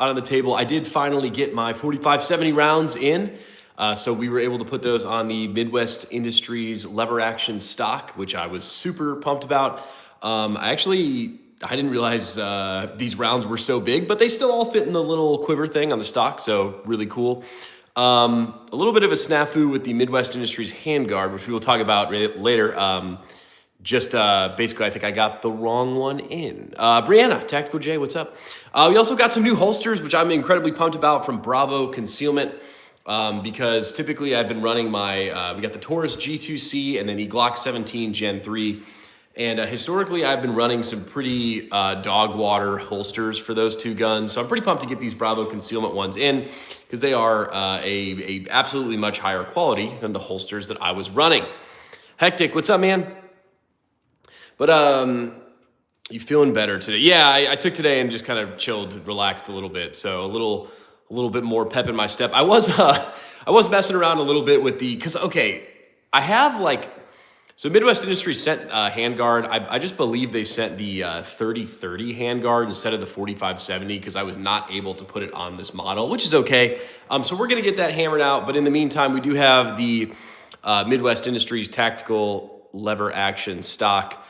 out on the table. I did finally get my 4570 rounds in. So we were able to put those on the Midwest Industries lever action stock, which I was super pumped about. I didn't realize these rounds were so big, but they still all fit in the little quiver thing on the stock, so really cool. A little bit of a snafu with the Midwest Industries Handguard, which we will talk about later. Basically, I think I got the wrong one in. Brianna, Tactical J, what's up? We also got some new holsters, which I'm incredibly pumped about, from Bravo Concealment. Because typically I've been running my, we got the Taurus G2C and then the Glock 17 Gen 3. And historically I've been running some pretty dog water holsters for those two guns. So I'm pretty pumped to get these Bravo Concealment ones in because they are a absolutely much higher quality than the holsters that I was running. Hectic, what's up, man? But you feeling better today? Yeah, I took today and just kind of chilled, relaxed a little bit. So a little bit more pep in my step. I was messing around a little bit with I have so Midwest Industries sent Handguard. I just believe they sent the 3030 Handguard instead of the 4570 because I was not able to put it on this model, which is okay. So we're gonna get that hammered out. But in the meantime, we do have the Midwest Industries tactical lever action stock,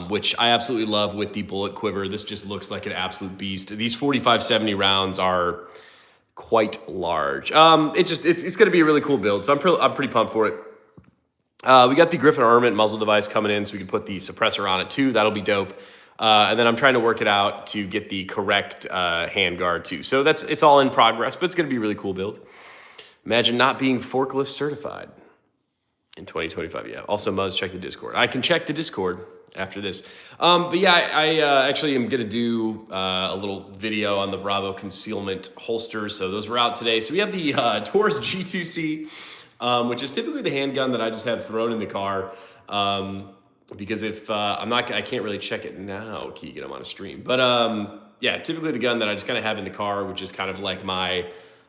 which I absolutely love with the bullet quiver. This just looks like an absolute beast. These 4570 rounds are quite large. It's going to be a really cool build, so I'm pretty pumped for it. We got the Griffin Armament muzzle device coming in, so we can put the suppressor on it too. That'll be dope. And then I'm trying to work it out to get the correct handguard too. So it's all in progress, but it's going to be a really cool build. Imagine not being forklift certified in 2025. Yeah. Also, Muzz, check the Discord. I can check the Discord after this. But yeah, I actually am going to do a little video on the Bravo Concealment holsters. So those were out today. So we have the Taurus G2C, which is typically the handgun that I just have thrown in the car. Because if I can't really check it now, Keegan, I'm on a stream. But yeah, typically the gun that I just kind of have in the car, which is kind of like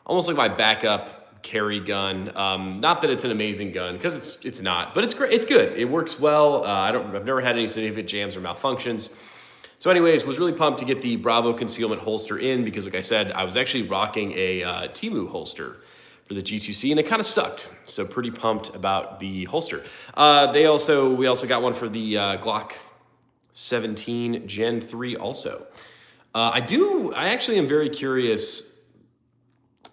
almost like my backup carry gun. Not that it's an amazing gun, because it's not, but it's great. It's good. It works well. I've never had any significant jams or malfunctions. So anyways, was really pumped to get the Bravo Concealment holster in because, like I said, I was actually rocking a Temu holster for the G2C, and it kind of sucked. So pretty pumped about the holster. We also got one for the Glock 17 Gen 3 also. I actually am very curious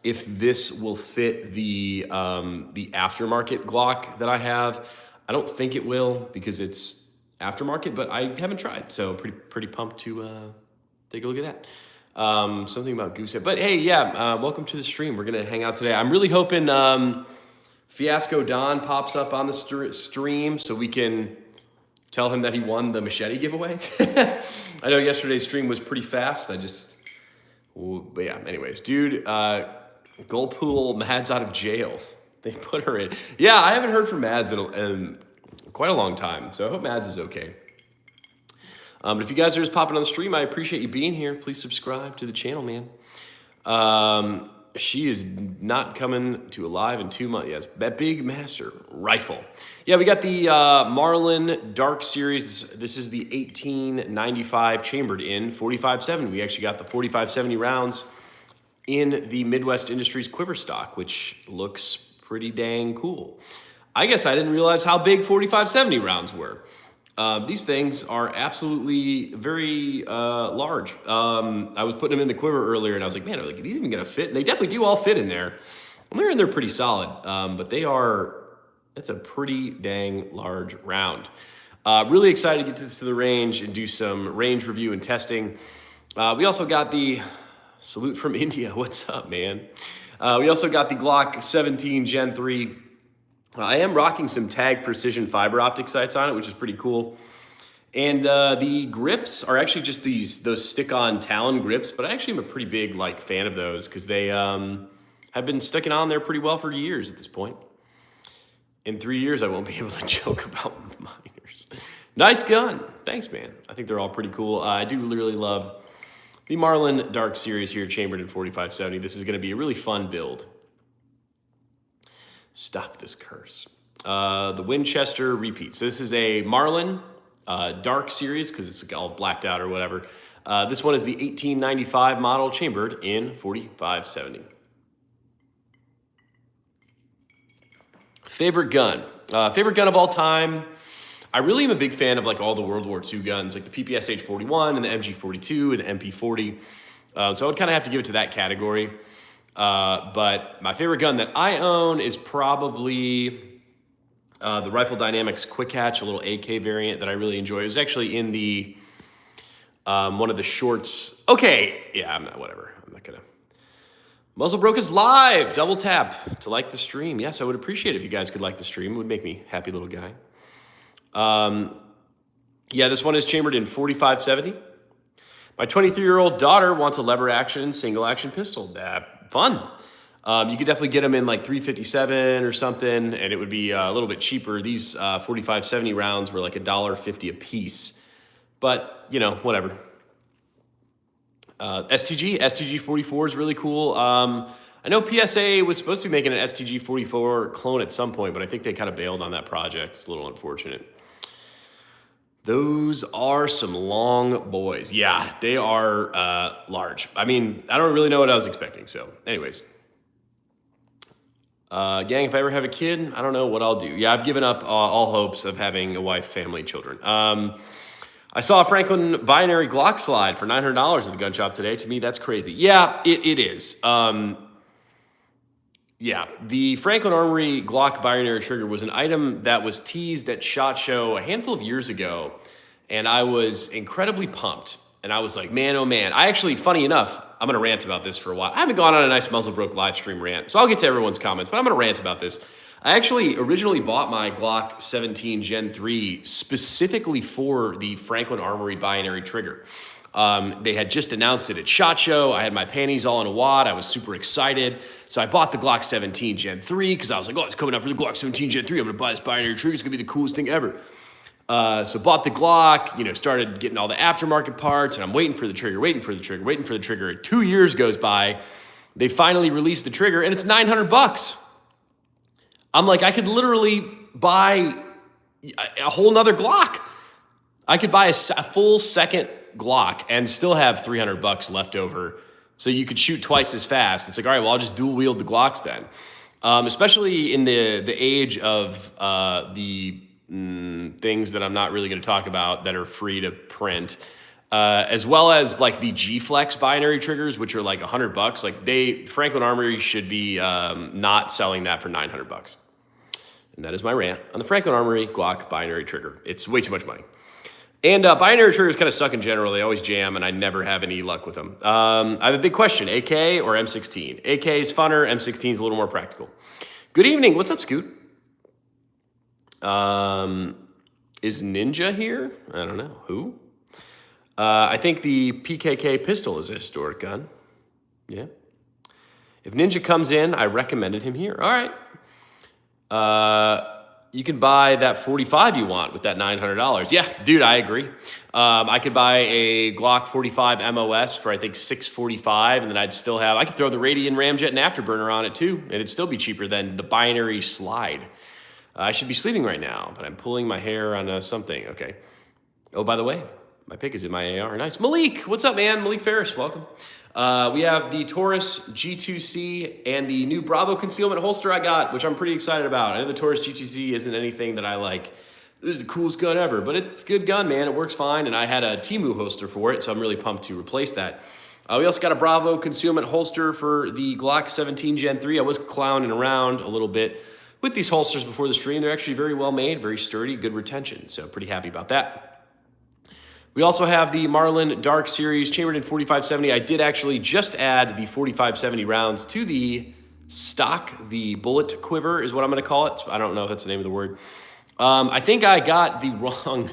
if this will fit the aftermarket Glock that I have. I don't think it will because it's aftermarket, but I haven't tried. So pretty pumped to take a look at that. Something about Goosehead. But hey, yeah, welcome to the stream. We're going to hang out today. I'm really hoping Fiasco Don pops up on the stream so we can tell him that he won the machete giveaway. I know yesterday's stream was pretty fast. But yeah, anyways, dude, Goldpool, Mads out of jail. They put her in. Yeah, I haven't heard from Mads in quite a long time, so I hope Mads is okay. But if you guys are just popping on the stream, I appreciate you being here. Please subscribe to the channel, man. She is not coming to Alive in 2 months. Yes, that big master rifle. Yeah, we got the Marlin Dark Series. This is the 1895 chambered in 4570. We actually got the 4570 rounds in the Midwest Industries quiver stock, which looks pretty dang cool. I guess I didn't realize how big 4570 rounds were. These things are absolutely very large. I was putting them in the quiver earlier, and I was like, man, are these even gonna fit? And they definitely do all fit in there. And they're in there pretty solid, but that's a pretty dang large round. Really excited to get this to the range and do some range review and testing. We also got the salute from India. What's up, man? We also got the Glock 17 Gen 3. I am rocking some Tag Precision fiber optic sights on it, which is pretty cool. And the grips are actually just those stick-on Talon grips, but I actually am a pretty big fan of those because they have been sticking on there pretty well for years at this point. In 3 years, I won't be able to joke about minors. Nice gun. Thanks, man. I think they're all pretty cool. I do really love the Marlin Dark Series here, chambered in 4570. This is going to be a really fun build. Stop this curse. The Winchester repeat. So this is a Marlin Dark Series because it's all blacked out or whatever. This one is the 1895 model, chambered in 4570. Favorite gun? Favorite gun of all time? I really am a big fan of like all the World War II guns, like the PPS H-41 and the MG-42 and the MP-40. So I would kind of have to give it to that category. But my favorite gun that I own is probably the Rifle Dynamics Quick Hatch, a little AK variant that I really enjoy. It was actually in the one of the shorts. Okay, yeah, I'm not gonna. Muzzle Broke is live. Double tap to like the stream. Yes, I would appreciate it if you guys could like the stream. It would make me happy little guy. Yeah, this one is chambered in 4570. My 23-year-old daughter wants a lever action, single action pistol. Fun. You could definitely get them in like 357 or something, and it would be a little bit cheaper. These 4570 rounds were like $1.50 a piece, but you know, whatever. STG 44 is really cool. I know PSA was supposed to be making an STG 44 clone at some point, but I think they kind of bailed on that project. It's a little unfortunate. Those are some long boys. Yeah, they are large. I mean, I don't really know what I was expecting. So anyways, gang, if I ever have a kid, I don't know what I'll do. Yeah, I've given up all hopes of having a wife, family, children. I saw a Franklin binary Glock slide for $900 at the gun shop today. To me, that's crazy. Yeah, it is. Yeah, the Franklin Armory Glock binary trigger was an item that was teased at SHOT Show a handful of years ago, and I was incredibly pumped. And I was like, man, oh man. I actually, funny enough, I'm going to rant about this for a while. I haven't gone on a nice Muzzle Broke live stream rant, so I'll get to everyone's comments, but I'm going to rant about this. I actually originally bought my Glock 17 Gen 3 specifically for the Franklin Armory binary trigger. They had just announced it at SHOT Show. I had my panties all in a wad. I was super excited. So I bought the Glock 17 Gen 3 because I was like, oh, it's coming out for the Glock 17 Gen 3. I'm going to buy this binary trigger. It's going to be the coolest thing ever. So bought the Glock, you know, started getting all the aftermarket parts, and I'm waiting for the trigger. 2 years goes by. They finally released the trigger, and it's $900. I'm like, I could literally buy a whole nother Glock. I could buy a full second Glock and still have $300 left over, so you could shoot twice as fast. It's like, all right, well, I'll just dual wield the Glocks then. Especially in the age of the things that I'm not really going to talk about that are free to print, as well as like the G-Flex binary triggers, which are like $100. Like Franklin Armory should be not selling that for $900. And that is my rant on the Franklin Armory Glock binary trigger. It's way too much money. And binary triggers kind of suck in general. They always jam, and I never have any luck with them. I have a big question, AK or M16? AK is funner, M16 is a little more practical. Good evening. What's up, Scoot? Is Ninja here? I don't know. Who? I think the PKK pistol is a historic gun. Yeah. If Ninja comes in, I recommended him here. All right. You can buy that 45 you want with that $900. Yeah, dude, I agree. I could buy a Glock 45 MOS for I think $645, and then I could throw the Radian Ramjet and Afterburner on it too, and it'd still be cheaper than the binary slide. I should be sleeping right now, but I'm pulling my hair on something. Okay. Oh, by the way, my pick is in my AR. Nice. Malik, what's up, man? Malik Ferris, welcome. We have the Taurus G2C and the new Bravo concealment holster I got, which I'm pretty excited about. I know the Taurus G2C isn't anything that I like. This is the coolest gun ever, but it's a good gun, man. It works fine, and I had a Temu holster for it, so I'm really pumped to replace that. We also got a Bravo concealment holster for the Glock 17 Gen 3. I was clowning around a little bit with these holsters before the stream. They're actually very well made, very sturdy, good retention, so pretty happy about that. We also have the Marlin Dark Series chambered in 4570. I did actually just add the 4570 rounds to the stock. The bullet quiver is what I'm going to call it. I don't know if that's the name of the word. I think I got the wrong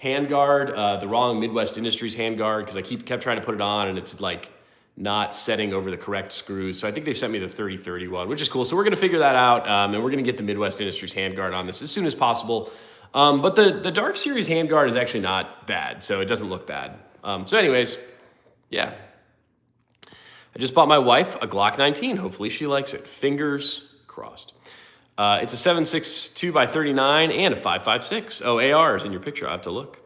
handguard, the wrong Midwest Industries handguard, because I kept trying to put it on and it's like not setting over the correct screws. So I think they sent me the 3031, which is cool. So we're going to figure that out, and we're going to get the Midwest Industries handguard on this as soon as possible. But the Dark Series handguard is actually not bad, so it doesn't look bad. So anyways, yeah. I just bought my wife a Glock 19. Hopefully she likes it. Fingers crossed. It's a 7.62 by 39 and a 5.56. Oh, AR is in your picture. I have to look.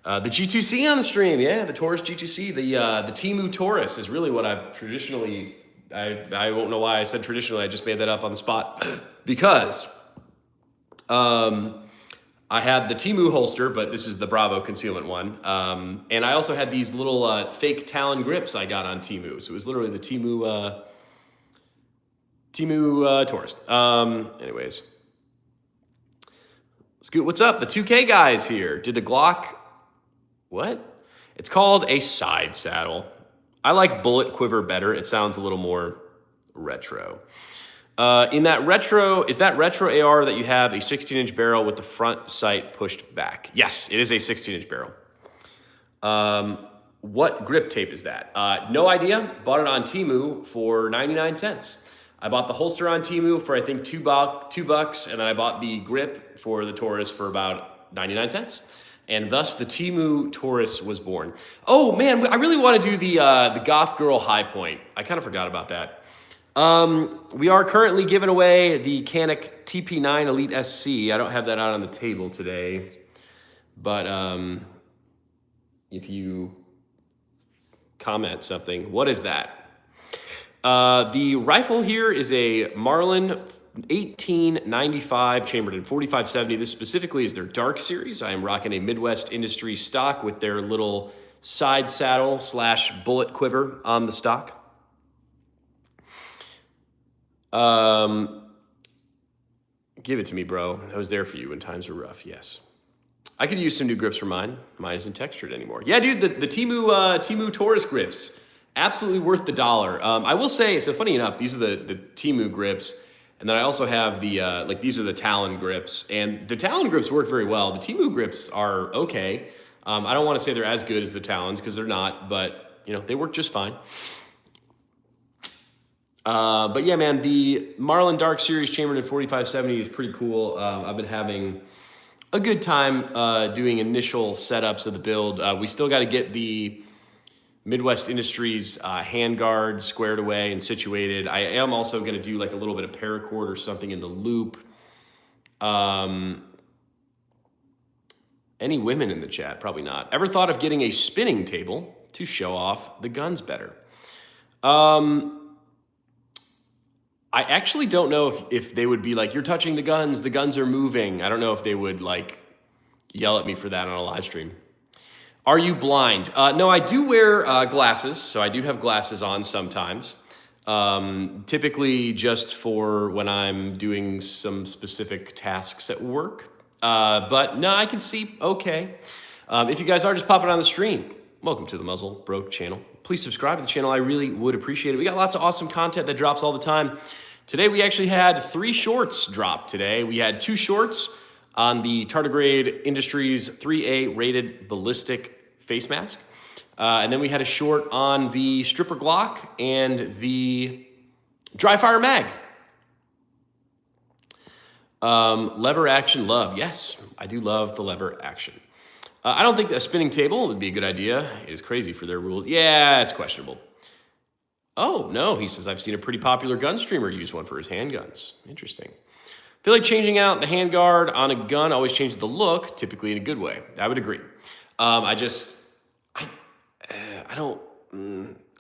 The G2C on the stream, yeah, the Taurus G2C. The Temu Taurus is really what I've traditionally, I won't know why I said traditionally, I just made that up on the spot. Because I had the Temu holster, but this is the Bravo concealment one. And I also had these little fake Talon grips I got on Temu. So it was literally the Temu Taurus. Anyways. Scoot, what's up? The 2K guys here. Did the Glock, what? It's called a side saddle. I like bullet quiver better. It sounds a little more retro. In that retro, is that retro AR that you have a 16-inch barrel with the front sight pushed back? Yes, it is a 16-inch barrel. What grip tape is that? No idea. Bought it on Temu for 99 cents. I bought the holster on Temu for I think $2, and then I bought the grip for the Taurus for about 99 cents. And thus the Temu Taurus was born. Oh man, I really want to do the Goth Girl High Point. I kind of forgot about that. We are currently giving away the Canik TP9 Elite SC. I don't have that out on the table today, but if you comment something, what is that? The rifle here is a Marlin 1895 chambered in 4570. This specifically is their Dark Series. I am rocking a Midwest Industries stock with their little side saddle / bullet quiver on the stock. Give it to me, bro. I was there for you when times were rough. Yes. I could use some new grips for mine. Mine isn't textured anymore. Yeah, dude, the Temu Taurus grips. Absolutely worth the $1. I will say, so funny enough, these are the Temu grips, and then I also have the, these are the Talon grips, and the Talon grips work very well. The Temu grips are okay. I don't want to say they're as good as the Talons, because they're not, but, you know, they work just fine. But yeah, man, the Marlin Dark Series chambered in 4570 is pretty cool. I've been having a good time doing initial setups of the build. We still got to get the Midwest Industries Handguard squared away and situated. I am also going to do like a little bit of paracord or something in the loop. Any women in the chat? Probably not. Ever thought of getting a spinning table to show off the guns better? I actually don't know if they would be like, you're touching the guns are moving. I don't know if they would like yell at me for that on a live stream. Are you blind? No, I do wear glasses, so I do have glasses on sometimes. Typically just for when I'm doing some specific tasks at work. But no, I can see okay. If you guys are just popping on the stream, welcome to the Muzzle Broke channel. Please subscribe to the channel. I really would appreciate it. We got lots of awesome content that drops all the time. Today we actually had 3 shorts drop today. We had 2 shorts on the Tardigrade Industries 3A rated ballistic face mask. And then we had a short on the Stripper Glock and the dry fire mag. Lever action love. Yes, I do love the lever action. I don't think a spinning table would be a good idea. It is crazy for their rules. Yeah, it's questionable. Oh, no, he says, I've seen a pretty popular gun streamer use one for his handguns. Interesting. I feel like changing out the handguard on a gun always changes the look, typically in a good way. I would agree. I don't...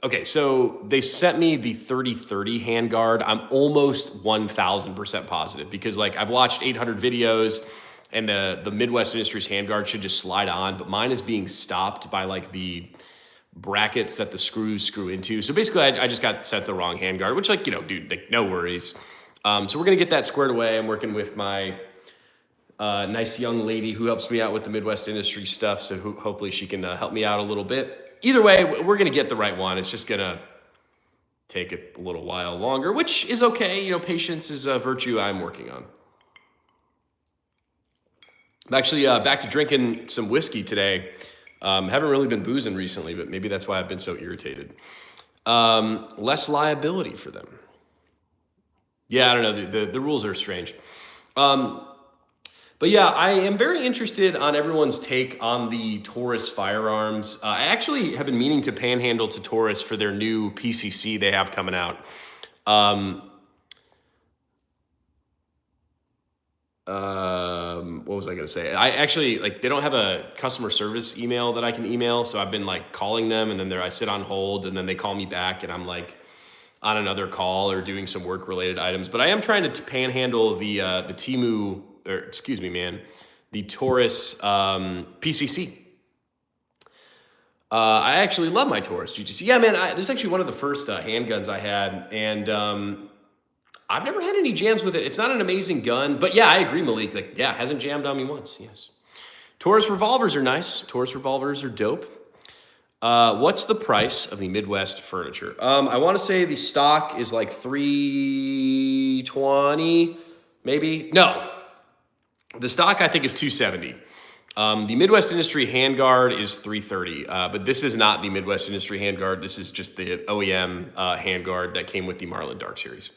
Okay, so they sent me the 3030 handguard. I'm almost 1,000% positive because like I've watched 800 videos and the Midwest Industries handguard should just slide on, but mine is being stopped by like the brackets that the screws screw into. So basically I just got sent the wrong handguard, which like, you know, dude, like no worries. So we're gonna get that squared away. I'm working with my nice young lady who helps me out with the Midwest Industries stuff. So hopefully she can help me out a little bit. Either way, we're gonna get the right one. It's just gonna take a little while longer, which is okay. You know, patience is a virtue I'm working on. I'm actually back to drinking some whiskey today. Haven't really been boozing recently, but maybe that's why I've been so irritated. Less liability for them. Yeah, I don't know. The rules are strange. But yeah, I am very interested on everyone's take on the Taurus firearms. I actually have been meaning to panhandle to Taurus for their new PCC they have coming out. what was I going to say? I actually, like, they don't have a customer service email that I can email. So I've been like calling them, and then I sit on hold, and then they call me back, and I'm like on another call or doing some work related items. But I am trying to panhandle the Temu, or excuse me, man, the Taurus PCC. I actually love my Taurus GTC. Yeah, man, this is actually one of the first handguns I had, and I've never had any jams with it. It's not an amazing gun, but yeah, I agree, Malik. Like, yeah, hasn't jammed on me once. Yes. Taurus revolvers are nice. Taurus revolvers are dope. What's the price of the Midwest furniture? I want to say the stock is like $320, maybe. No, the stock I think is $270. The Midwest Industry Handguard is $330, but this is not the Midwest Industry Handguard. This is just the OEM Handguard that came with the Marlin Dark Series.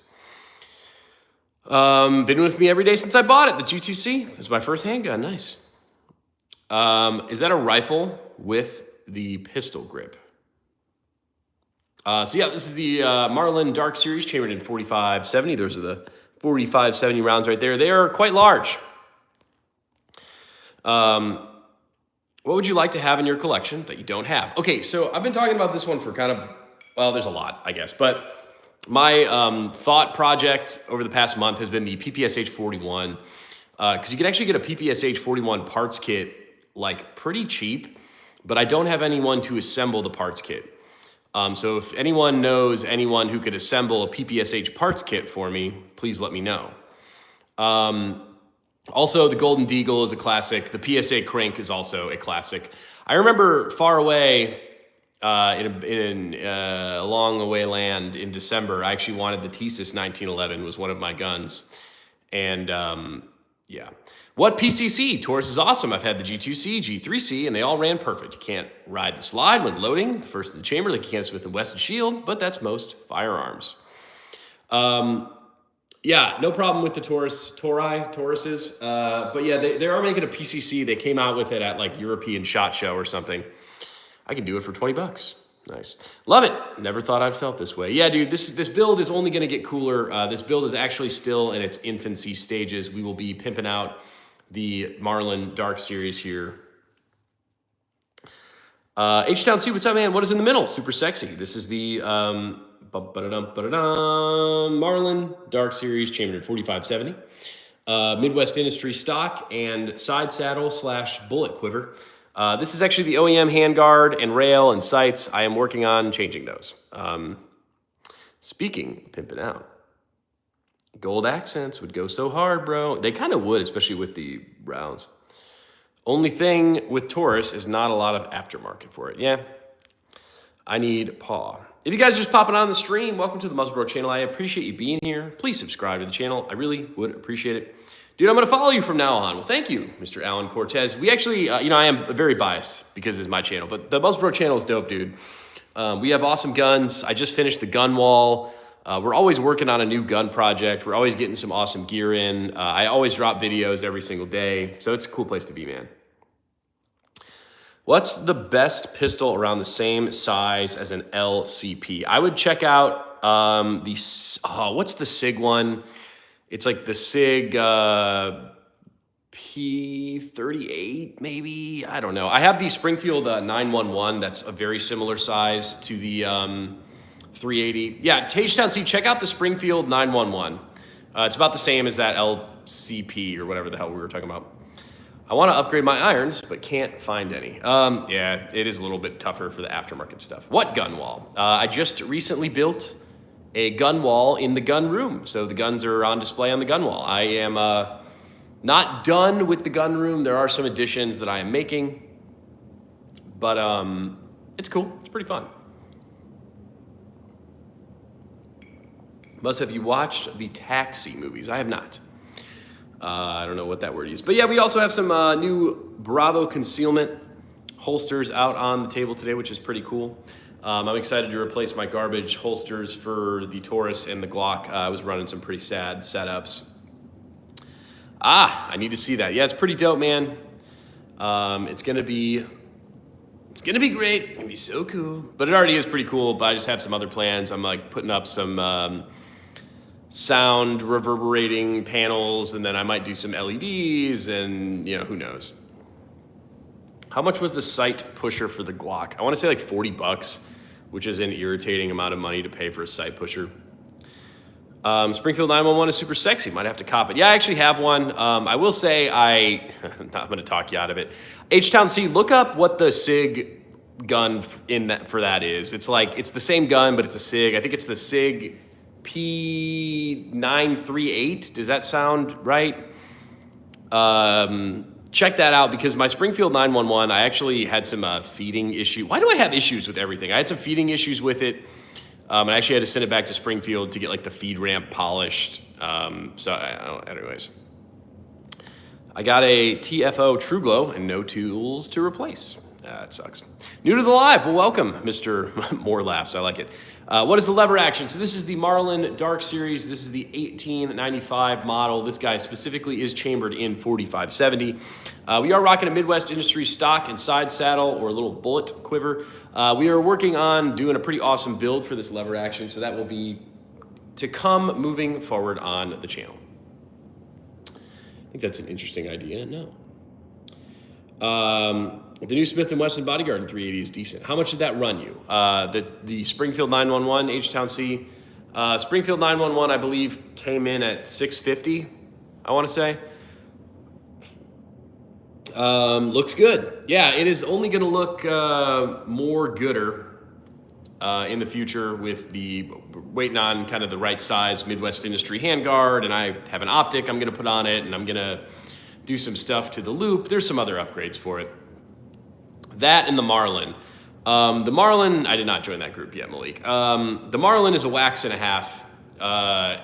Been with me every day since I bought it. The G2C. It was my first handgun. Nice. Is that a rifle with the pistol grip? So yeah, this is the Marlin Dark Series, chambered in 4570. Those are the 4570 rounds right there. They are quite large. What would you like to have in your collection that you don't have? Okay, so I've been talking about this one for kind of, well, there's a lot, I guess, but my thought project over the past month has been the PPSH 41, because you can actually get a PPSH 41 parts kit like pretty cheap, but I don't have anyone to assemble the parts kit. So if anyone knows anyone who could assemble a PPSH parts kit for me, please let me know. Also, the Golden Deagle is a classic. The PSA Crank is also a classic. I remember far away in a long away land in December, I actually wanted the Thesis 1911, was one of my guns. And yeah. What PCC? Taurus is awesome. I've had the G2C, G3C, and they all ran perfect. You can't ride the slide when loading, the first in the chamber, like you can Smith & Wesson Shield, but that's most firearms. Yeah, no problem with the Tauruses. But yeah, they are making a PCC. They came out with it at like European SHOT Show or something. I can do it for $20. Nice. Love it. Never thought I'd felt this way. Yeah, dude, this build is only going to get cooler. This build is actually still in its infancy stages. We will be pimping out the Marlin Dark Series here. H-Town C, what's up, man? What is in the middle? Super sexy. This is the Marlin Dark Series, chambered in 4570. Midwest Industry stock and side saddle / bullet quiver. This is actually the OEM handguard and rail and sights. I am working on changing those. Speaking of pimping out, gold accents would go so hard, bro. They kind of would, especially with the rounds. Only thing with Taurus is not a lot of aftermarket for it. Yeah, I need paw. If you guys are just popping on the stream, welcome to the Muzzle Bro channel. I appreciate you being here. Please subscribe to the channel. I really would appreciate it. Dude, I'm going to follow you from now on. Well, thank you, Mr. Alan Cortez. We actually, I am very biased because it's my channel, but the Muzzle Bro channel is dope, dude. We have awesome guns. I just finished the gun wall. We're always working on a new gun project. We're always getting some awesome gear in. I always drop videos every single day, so it's a cool place to be, man. What's the best pistol around the same size as an LCP? I would check out what's the SIG one? It's like the SIG P38, maybe? I don't know. I have the Springfield 911. That's a very similar size to the 380. Yeah, H-Town C, check out the Springfield 911. It's about the same as that LCP or whatever the hell we were talking about. I want to upgrade my irons, but can't find any. Yeah, it is a little bit tougher for the aftermarket stuff. What gun wall? I just recently built a gun wall in the gun room. So the guns are on display on the gun wall. I am not done with the gun room. There are some additions that I am making, but it's cool. It's pretty fun. Have you watched the Taxi movies? I have not. I don't know what that word is. But yeah, we also have some new Bravo concealment holsters out on the table today, which is pretty cool. I'm excited to replace my garbage holsters for the Taurus and the Glock. I was running some pretty sad setups. I need to see that. Yeah, it's pretty dope, man. It's gonna be great. It's gonna be so cool. But it already is pretty cool. But I just have some other plans. I'm like putting up some sound reverberating panels, and then I might do some LEDs, and who knows. How much was the sight pusher for the Glock? I want to say like 40 bucks, which is an irritating amount of money to pay for a sight pusher. Springfield 911 is super sexy. Might have to cop it. Yeah, I actually have one. I will say I'm going to talk you out of it. H-Town C, look up what the SIG gun for that is. It's the same gun, but it's a SIG. I think it's the SIG P938. Does that sound right? Check that out, because my Springfield 911, I actually had some feeding issue. Why do I have issues with everything? I had some feeding issues with it. I actually had to send it back to Springfield to get like the feed ramp polished. Anyways, I got a TFO True Glow and no tools to replace. That sucks. New to the live, well, welcome, Mr. More Laughs. I like it. What is the lever action? So this is the Marlin Dark Series. This is the 1895 model. This guy specifically is chambered in 4570. We are rocking a Midwest Industry stock and side saddle, or a little bullet quiver. We are working on doing a pretty awesome build for this lever action, so that will be to come moving forward on the channel. I think that's an interesting idea. No. The new Smith & Wesson Bodyguard in 380 is decent. How much did that run you? The Springfield 911 H-Town C. Springfield 911, I believe, came in at $650, I want to say. Looks good. Yeah, it is only going to look more gooder in the future with the waiting on kind of the right size Midwest Industry handguard, and I have an optic I'm going to put on it, and I'm going to do some stuff to the loop. There's some other upgrades for it. That and the Marlin. The Marlin, I did not join that group yet, Malik. The Marlin is a wax and a half.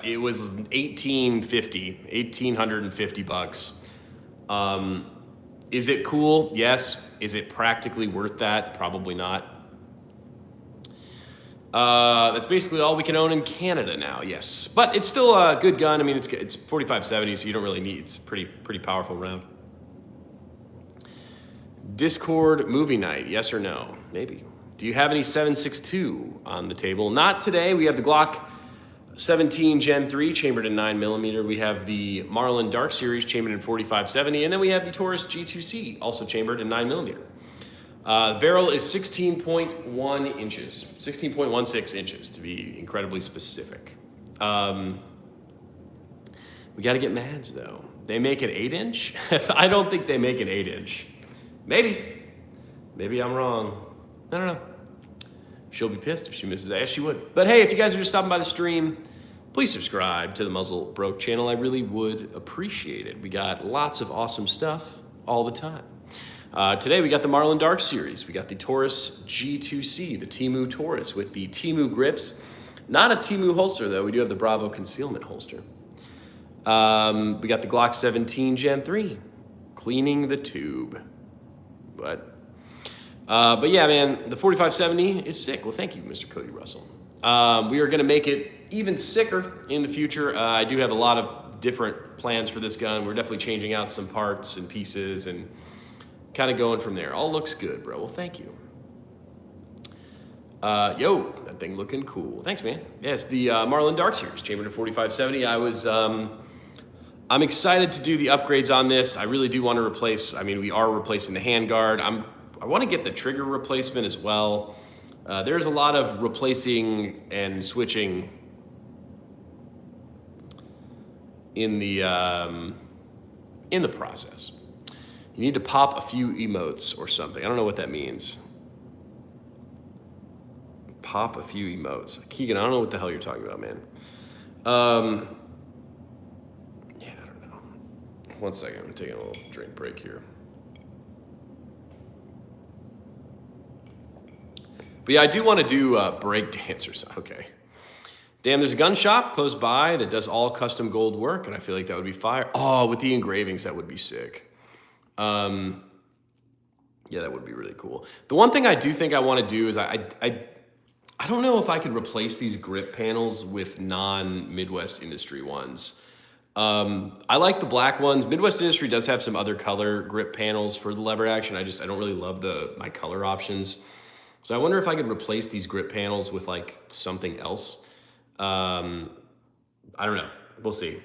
It was $1,850. Is it cool? Yes. Is it practically worth that? Probably not. That's basically all we can own in Canada now, yes. But it's still a good gun. I mean, it's 4570, so you don't really need, it's pretty powerful round. Discord movie night, yes or no? Maybe. Do you have any 7.62 on the table? Not today. We have the Glock 17 Gen 3 chambered in 9mm. We have the Marlin Dark Series chambered in 4570, and then we have the Taurus G2C also chambered in 9mm. The barrel is 16.1 inches, 16.16 inches to be incredibly specific. We got to get Mads though. They make an 8-inch? I don't think they make an 8-inch. Maybe I'm wrong. I don't know. She'll be pissed if she misses that. Yes, she would. But hey, if you guys are just stopping by the stream, please subscribe to the Muzzle Broke channel. I really would appreciate it. We got lots of awesome stuff all the time. Today we got the Marlin Dark Series. We got the Taurus G2C, the Temu Taurus with the Temu grips. Not a Temu holster though. We do have the Bravo concealment holster. We got the Glock 17 Gen 3, cleaning the tube. But yeah, man, the 4570 is sick. Well, thank you, Mr. Cody Russell. We are going to make it even sicker in the future. I do have a lot of different plans for this gun. We're definitely changing out some parts and pieces and kind of going from there. All looks good, bro. Well, thank you. Yo, that thing looking cool. Thanks, man. Yes, the Marlin Dark Series, chambered in 4570. I'm excited to do the upgrades on this. I really do want to replace, we are replacing the handguard. I want to get the trigger replacement as well. There's a lot of replacing and switching in the process. You need to pop a few emotes or something. I don't know what that means. Pop a few emotes. Keegan, I don't know what the hell you're talking about, man. Yeah, I don't know. One second, I'm taking a little drink break here. But yeah, I do want to do break dancers. Okay. Damn, there's a gun shop close by that does all custom gold work, and I feel like that would be fire. Oh, with the engravings, that would be sick. Yeah, that would be really cool. The one thing I do think I want to do is I don't know if I could replace these grip panels with non-Midwest Industry ones. I like the black ones. Midwest Industry does have some other color grip panels for the lever action. I don't really love my color options. So I wonder if I could replace these grip panels with like something else. I don't know. We'll see.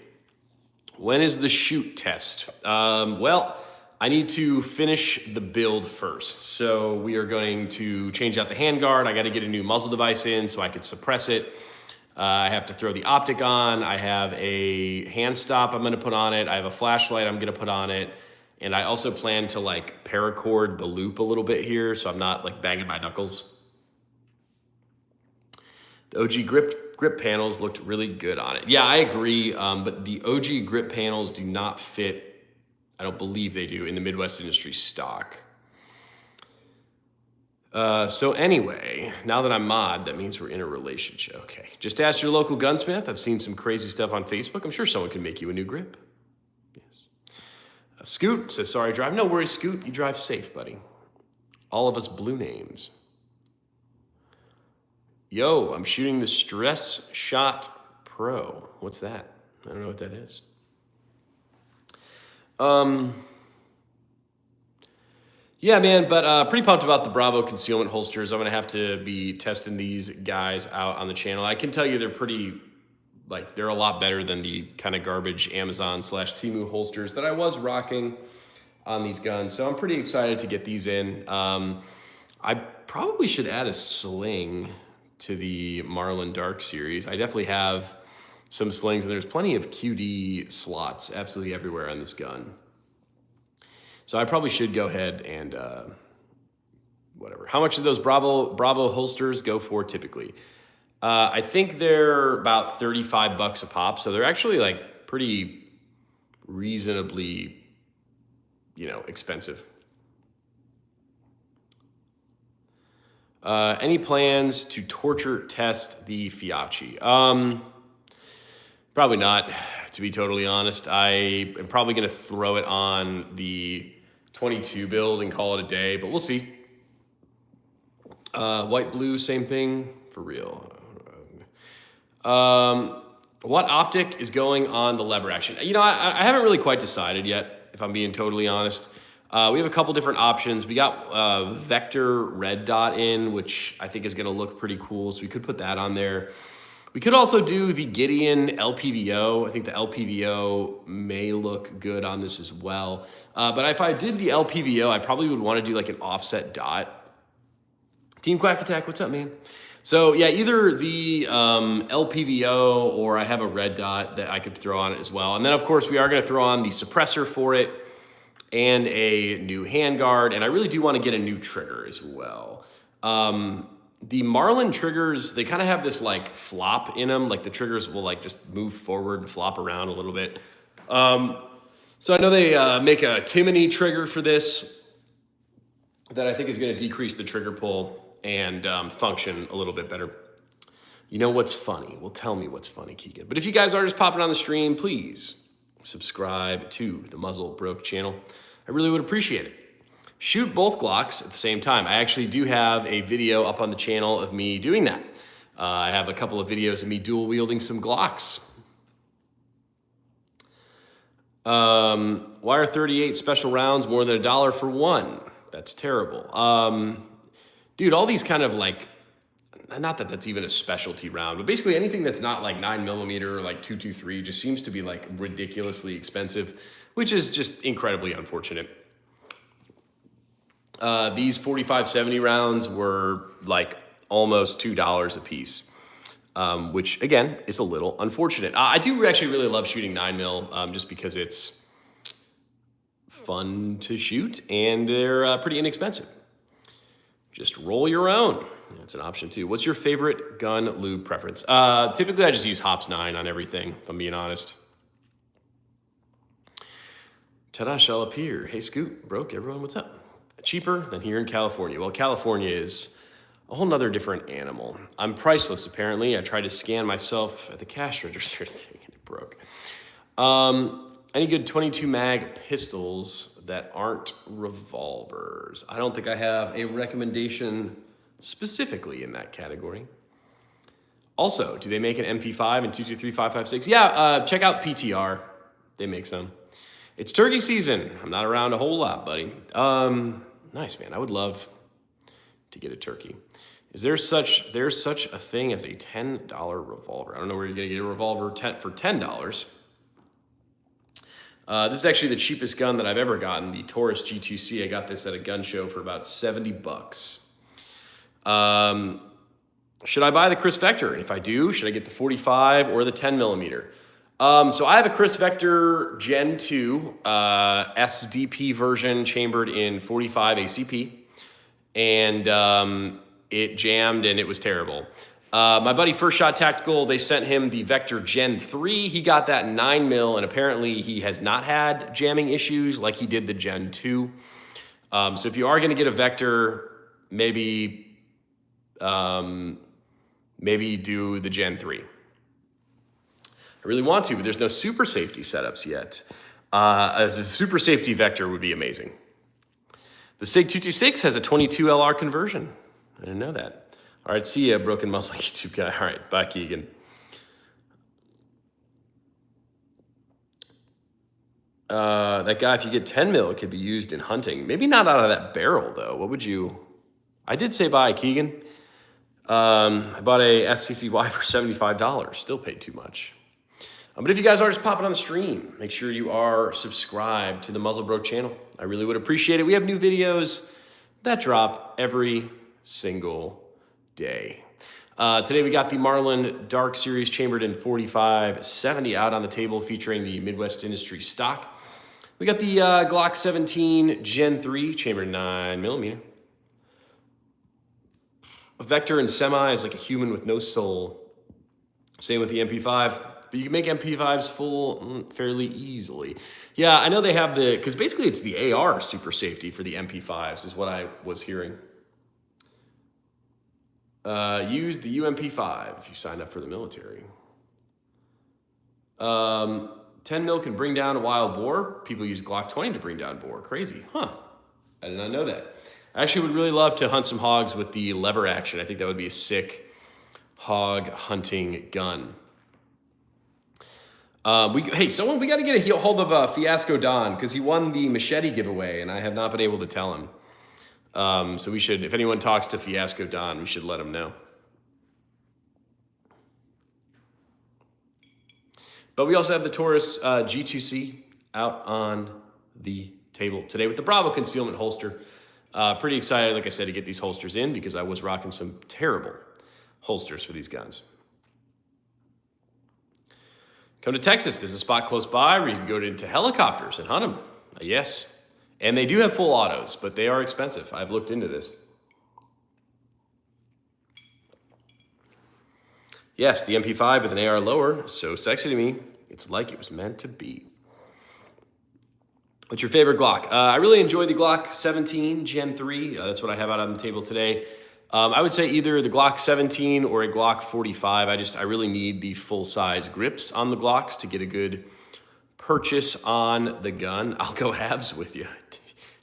When is the shoot test? Well, I need to finish the build first. So we are going to change out the handguard. I got to get a new muzzle device in so I could suppress it. I have to throw the optic on. I have a hand stop I'm going to put on it. I have a flashlight I'm going to put on it. And I also plan to like paracord the loop a little bit here so I'm not like banging my knuckles. The OG grip panels looked really good on it. Yeah, I agree, but the OG grip panels do not fit, I don't believe they do, in the Midwest Industry stock. So anyway, now that I'm mod, that means we're in a relationship. Okay, just ask your local gunsmith. I've seen some crazy stuff on Facebook. I'm sure someone can make you a new grip. Yes. Scoot says, sorry, drive. No worries, Scoot. You drive safe, buddy. All of us blue names. Yo, I'm shooting the Stress Shot Pro. What's that? I don't know what that is. Yeah, man, but pretty pumped about the Bravo concealment holsters. I'm going to have to be testing these guys out on the channel. I can tell you they're pretty, like, they're a lot better than the kind of garbage Amazon/Temu holsters that I was rocking on these guns. So I'm pretty excited to get these in. I probably should add a sling to the Marlin Dark series. I definitely have some slings, and there's plenty of QD slots absolutely everywhere on this gun. So I probably should go ahead and whatever. How much do those Bravo holsters go for typically? I think they're about $35 a pop, so they're actually like pretty reasonably, expensive. Any plans to torture test the Fiachi? Probably not, to be totally honest. I am probably going to throw it on the 22 build and call it a day, but we'll see. White, blue, same thing, for real. What optic is going on the lever action? I haven't really quite decided yet, if I'm being totally honest. We have a couple different options. We got Vector red dot in, which I think is going to look pretty cool, so we could put that on there. We could also do the Gideon LPVO. I think the LPVO may look good on this as well. But if I did the LPVO, I probably would want to do like an offset dot. Team Quack Attack, what's up, man? So yeah, either the LPVO or I have a red dot that I could throw on it as well. And then of course we are going to throw on the suppressor for it and a new handguard. And I really do want to get a new trigger as well. The Marlin triggers, they kind of have this like flop in them. Like the triggers will like just move forward and flop around a little bit. So I know they make a Timony trigger for this that I think is going to decrease the trigger pull and function a little bit better. You know what's funny? Well, tell me what's funny, Keegan. But if you guys are just popping on the stream, please subscribe to the Muzzle Broke channel. I really would appreciate it. Shoot both Glocks at the same time. I actually do have a video up on the channel of me doing that. I have a couple of videos of me dual wielding some Glocks. Why are 38 special rounds more than $1 for one? That's terrible. Dude, all these kind of like, not that that's even a specialty round, but basically anything that's not like 9mm or like 223 just seems to be like ridiculously expensive, which is just incredibly unfortunate. These 45-70 rounds were like almost $2 a piece, which again is a little unfortunate. I do actually really love shooting 9mm just because it's fun to shoot and they're pretty inexpensive. Just roll your own. That's an option too. What's your favorite gun lube preference? Typically I just use Hops 9 on everything, if I'm being honest. Ta-da shall appear. Hey Scoot, broke everyone, what's up? Cheaper than here in California. Well, California is a whole nother different animal. I'm priceless, apparently. I tried to scan myself at the cash register thing and it broke. Any good 22 mag pistols that aren't revolvers? I don't think I have a recommendation specifically in that category. Also, do they make an MP5 and 223-556? Yeah, check out PTR. They make some. It's turkey season. I'm not around a whole lot, buddy. Nice, man. I would love to get a turkey. There's such a thing as a $10 revolver. I don't know where you're gonna get a revolver for $10. This is actually the cheapest gun that I've ever gotten, the Taurus G2C. I got this at a gun show for about 70 bucks. Should I buy the Chris Vector? If I do, should I get the 45 or the 10 millimeter? So I have a Chris Vector Gen 2 SDP version chambered in 45 ACP, and it jammed and it was terrible. My buddy First Shot Tactical, they sent him the Vector Gen 3. He got that 9 mil, and apparently he has not had jamming issues like he did the Gen 2. So if you are going to get a Vector, maybe do the Gen 3. I really want to, but there's no super safety setups yet. A super safety Vector would be amazing. The SIG 226 has a 22 LR conversion. I didn't know that. All right, see ya, Broken Muscle YouTube guy. All right, bye, Keegan. That guy, if you get 10 mil, it could be used in hunting. Maybe not out of that barrel, though. What would you... I did say bye, Keegan. I bought a SCCY for $75. Still paid too much. But if you guys are just popping on the stream, make sure you are subscribed to the Muzzle Bro channel. I really would appreciate it. We have new videos that drop every single day. Today we got the Marlin Dark Series chambered in 45-70 out on the table, featuring the Midwest Industry stock. We got the Glock 17 Gen 3 chambered in 9 millimeter. A Vector and semi is like a human with no soul. Same with the MP5. But you can make MP5s full fairly easily. Yeah, I know they have because basically it's the AR super safety for the MP5s is what I was hearing. Use the UMP5 if you signed up for the military. 10 mil can bring down a wild boar. People use Glock 20 to bring down boar. Crazy, huh? I did not know that. I actually would really love to hunt some hogs with the lever action. I think that would be a sick hog hunting gun. We got to get a hold of Fiasco Don because he won the machete giveaway and I have not been able to tell him. So we should, if anyone talks to Fiasco Don, we should let him know. But we also have the Taurus G2C out on the table today with the Bravo concealment holster. Pretty excited, like I said, to get these holsters in because I was rocking some terrible holsters for these guns. Come to Texas. There's a spot close by where you can go into helicopters and hunt them. Yes. And they do have full autos, but they are expensive. I've looked into this. Yes, the MP5 with an AR lower, so sexy to me. It's like it was meant to be. What's your favorite Glock? I really enjoy the Glock 17 Gen 3. That's what I have out on the table today. I would say either the Glock 17 or a Glock 45. I really need the full-size grips on the Glocks to get a good purchase on the gun. I'll go halves with you.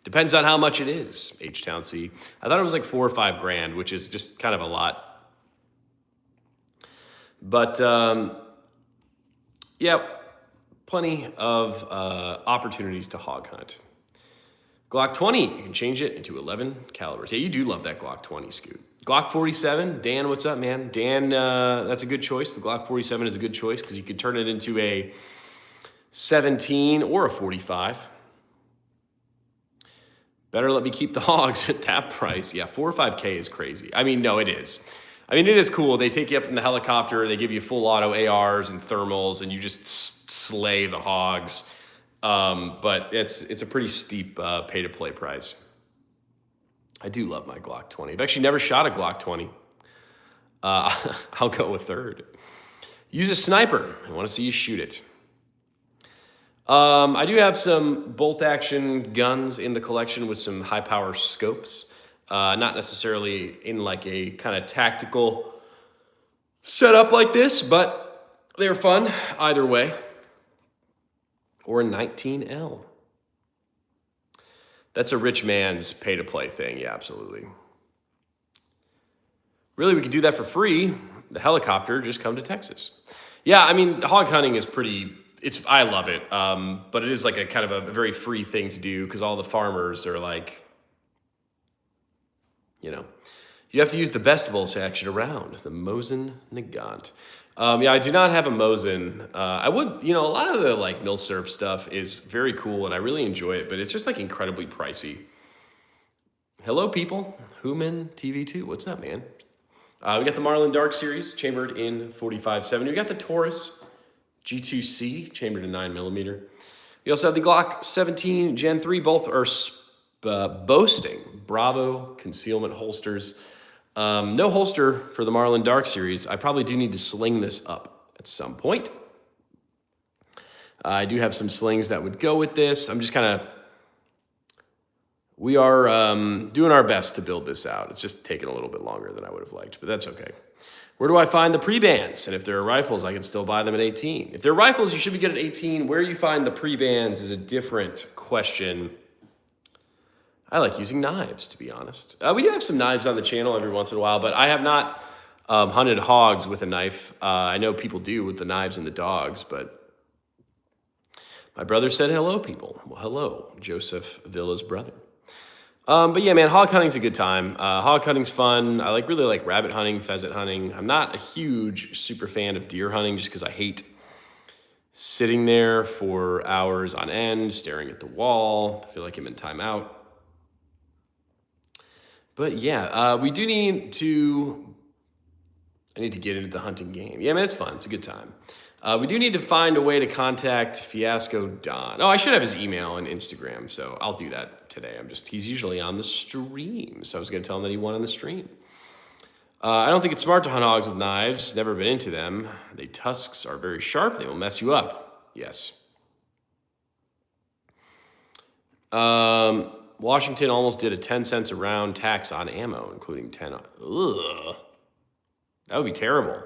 Depends on how much it is, H-Town C. I thought it was like $4 or $5 grand, which is just kind of a lot. But, yeah, plenty of opportunities to hog hunt. Glock 20, you can change it into 11 calibers. Yeah, you do love that Glock 20, Scoot. Glock 47, Dan, what's up, man? Dan, that's a good choice. The Glock 47 is a good choice because you could turn it into a 17 or a 45. Better let me keep the hogs at that price. Yeah, 4 or 5K is crazy. I mean, no, it is. I mean, it is cool. They take you up in the helicopter. They give you full auto ARs and thermals, and you just slay the hogs. But it's a pretty steep pay-to-play price. I do love my Glock 20. I've actually never shot a Glock 20. I'll go with third. Use a sniper. I want to see you shoot it. I do have some bolt-action guns in the collection with some high-power scopes. Not necessarily in like a kind of tactical setup like this, but they're fun either way. Or a 19L. That's a rich man's pay-to-play thing. Yeah, absolutely. Really, we could do that for free. The helicopter, just come to Texas. Yeah, I mean, hog hunting is pretty, I love it. But it is like a kind of a very free thing to do because all the farmers are like, you know, You have to use the best bolt action around, the Mosin Nagant. Yeah, I do not have a Mosin. I would, a lot of the like Milsurp stuff is very cool and I really enjoy it, but it's just like incredibly pricey. Hello, people. Human TV2. What's up, man? We got the Marlin Dark Series chambered in 45-70. We got the Taurus G2C chambered in 9mm. We also have the Glock 17 Gen 3. Both are boasting Bravo concealment holsters. No holster for the Marlin Dark Series. I probably do need to sling this up at some point. I do have some slings that would go with this. I'm just we are doing our best to build this out. It's just taking a little bit longer than I would have liked, but that's okay. Where do I find the pre-bands? And if there are rifles, I can still buy them at 18. If they're rifles, you should be good at 18. Where you find the pre-bands is a different question. I like using knives, to be honest. We do have some knives on the channel every once in a while, but I have not hunted hogs with a knife. I know people do with the knives and the dogs, but my brother said hello, people. Well, hello, Joseph Villa's brother. But yeah, man, hog hunting's a good time. Hog hunting's fun. I really like rabbit hunting, pheasant hunting. I'm not a huge super fan of deer hunting just because I hate sitting there for hours on end, staring at the wall. I feel like I'm in timeout. But yeah, I need to get into the hunting game. Yeah, man, it's fun. It's a good time. We do need to find a way to contact Fiasco Don. Oh, I should have his email and Instagram, so I'll do that today. He's usually on the stream, so I was going to tell him that he won on the stream. I don't think it's smart to hunt hogs with knives. Never been into them. The tusks are very sharp. They will mess you up. Yes. Washington almost did a 10 cents a round tax on ammo, including 10. Ugh. That would be terrible.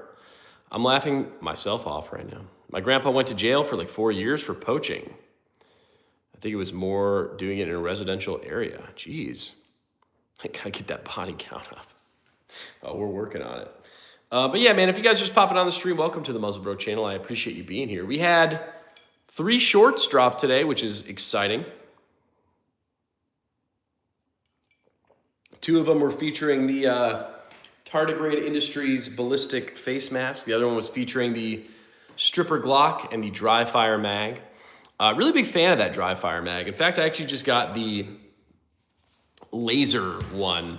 I'm laughing myself off right now. My grandpa went to jail for like 4 years for poaching. I think it was more doing it in a residential area. Jeez. I gotta get that body count up. Oh, we're working on it. But yeah, man, if you guys are just popping on the stream, welcome to the Muzzle Bro channel. I appreciate you being here. We had 3 shorts drop today, which is exciting. 2 of them were featuring the Tardigrade Industries ballistic face mask. The other one was featuring the Stripper Glock and the dry fire mag. Really big fan of that dry fire mag. In fact, I actually just got the laser one.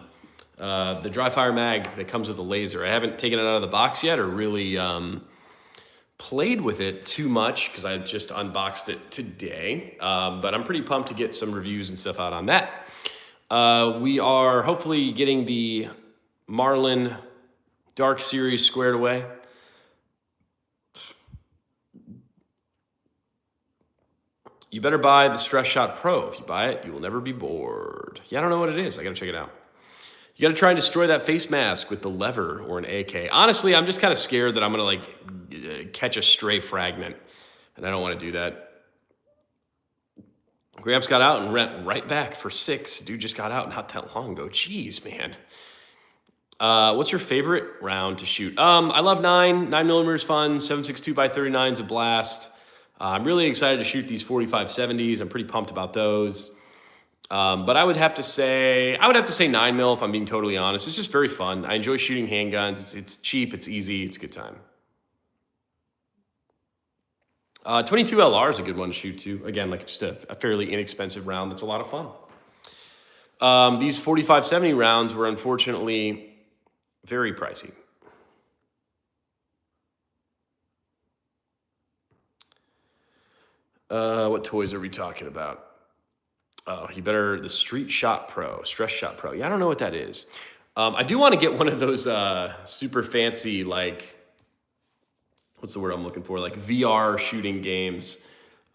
The dry fire mag that comes with the laser. I haven't taken it out of the box yet or really played with it too much because I just unboxed it today. But I'm pretty pumped to get some reviews and stuff out on that. We are hopefully getting the Marlin Dark Series squared away. You better buy the Stress Shot Pro. If you buy it, you will never be bored. Yeah, I don't know what it is. I gotta check it out. You gotta try and destroy that face mask with the lever or an AK. Honestly, I'm just kind of scared that I'm gonna catch a stray fragment, and I don't want to do that. Gramps got out and went right back for 6. Dude just got out not that long ago. Jeez, man. What's your favorite round to shoot? I love 9mm is fun. 7.62x39 is a blast. I'm really excited to shoot these 45-70s. I'm pretty pumped about those. But I would have to say 9mm if I'm being totally honest. It's just very fun. I enjoy shooting handguns. It's cheap, it's easy, it's a good time. 22 LR is a good one to shoot too. Again, just a fairly inexpensive round that's a lot of fun. These 45-70 rounds were unfortunately very pricey. What toys are we talking about? Oh, the Stress Shot Pro. Yeah, I don't know what that is. I do want to get one of those super fancy, what's the word I'm looking for? Like VR shooting games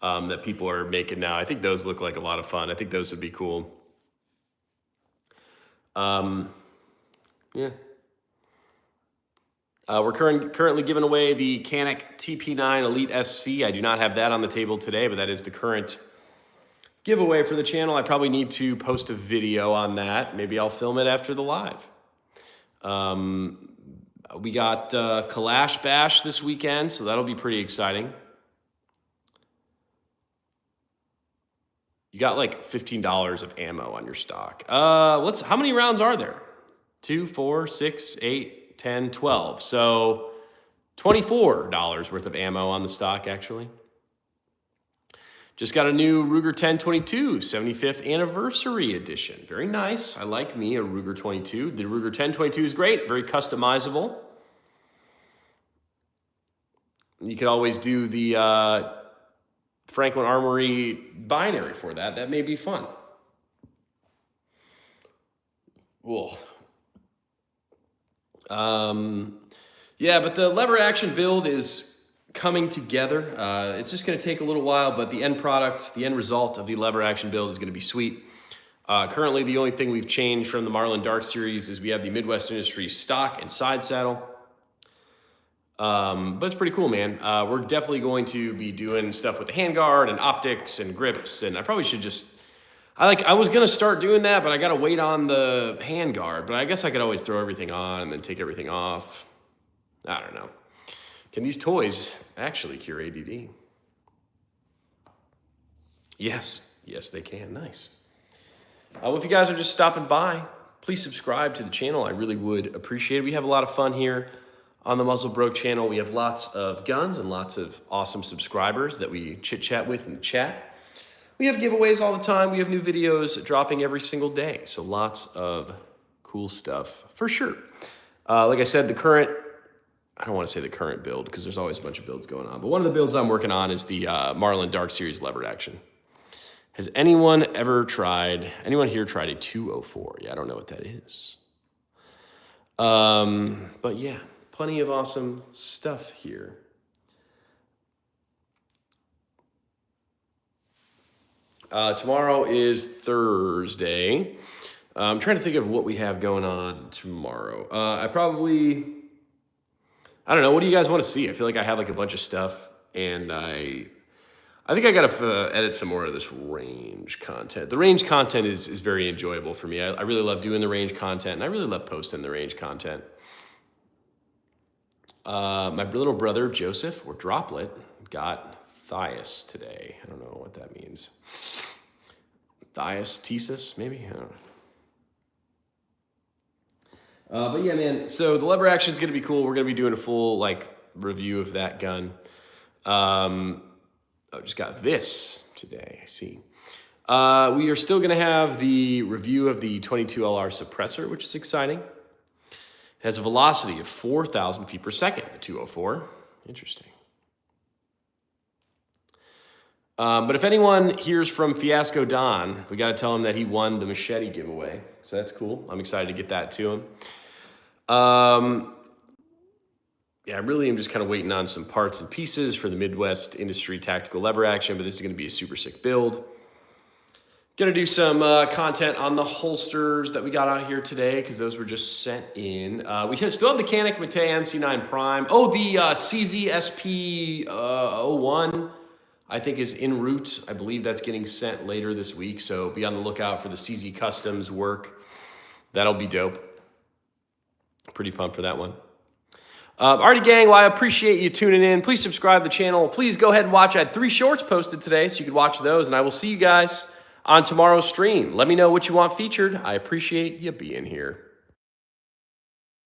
that people are making now. I think those look like a lot of fun. I think those would be cool. Yeah. We're currently giving away the Canik TP9 Elite SC. I do not have that on the table today, but that is the current giveaway for the channel. I probably need to post a video on that. Maybe I'll film it after the live. We got Kalash Bash this weekend, so that'll be pretty exciting. You got like $15 of ammo on your stock. How many rounds are there? 2, 4, 6, 8, 10, 12. So $24 worth of ammo on the stock, actually. Just got a new Ruger 1022 75th anniversary edition. Very nice. I like me a Ruger 22. The Ruger 1022 is great, very customizable. You could always do the Franklin Armory binary for that. That may be fun. Cool. Yeah, but the lever action build is coming together. It's just going to take a little while, but the end product, the end result of the lever action build is going to be sweet. Currently, the only thing we've changed from the Marlin Dark series is we have the Midwest Industries stock and side saddle. But it's pretty cool, man. We're definitely going to be doing stuff with the handguard and optics and grips, and I probably should just... I was going to start doing that, but I got to wait on the handguard, but I guess I could always throw everything on and then take everything off. I don't know. Can these toys actually cure ADD? Yes, they can. Nice. Well, if you guys are just stopping by, please subscribe to the channel. I really would appreciate it. We have a lot of fun here on the Muzzle Broke channel. We have lots of guns and lots of awesome subscribers that we chit-chat with in the chat. We have giveaways all the time. We have new videos dropping every single day. So lots of cool stuff for sure. Like I said, I don't want to say the current build because there's always a bunch of builds going on. But one of the builds I'm working on is the Marlin Dark Series levered action. Has anyone here tried a 204? Yeah, I don't know what that is. But yeah, plenty of awesome stuff here. Tomorrow is Thursday. I'm trying to think of what we have going on tomorrow. I don't know. What do you guys want to see? I feel like I have like a bunch of stuff, and I think I got to edit some more of this range content. The range content is very enjoyable for me. I really love doing the range content, and I really love posting the range content. My little brother, Joseph, or Droplet, got Thias today. I don't know what that means. Thiastesis, maybe? I don't know. But yeah, man, so the lever action is going to be cool. We're going to be doing a full review of that gun. Just got this today, I see. We are still going to have the review of the 22LR suppressor, which is exciting. It has a velocity of 4,000 feet per second, the 204. Interesting. But if anyone hears from Fiasco Don, we got to tell him that he won the machete giveaway. So that's cool. I'm excited to get that to him. Yeah, I really am just kind of waiting on some parts and pieces for the Midwest Industry Tactical Lever Action, but this is going to be a super sick build. Going to do some content on the holsters that we got out here today because those were just sent in. We still have the Canik Matei MC9 Prime. Oh, the CZSP01. I think is en route. I believe that's getting sent later this week, so be on the lookout for the CZ Customs work. That'll be dope. Pretty pumped for that one. Alrighty, gang, well, I appreciate you tuning in. Please subscribe to the channel. Please go ahead and watch. I had 3 shorts posted today, so you can watch those, and I will see you guys on tomorrow's stream. Let me know what you want featured. I appreciate you being here.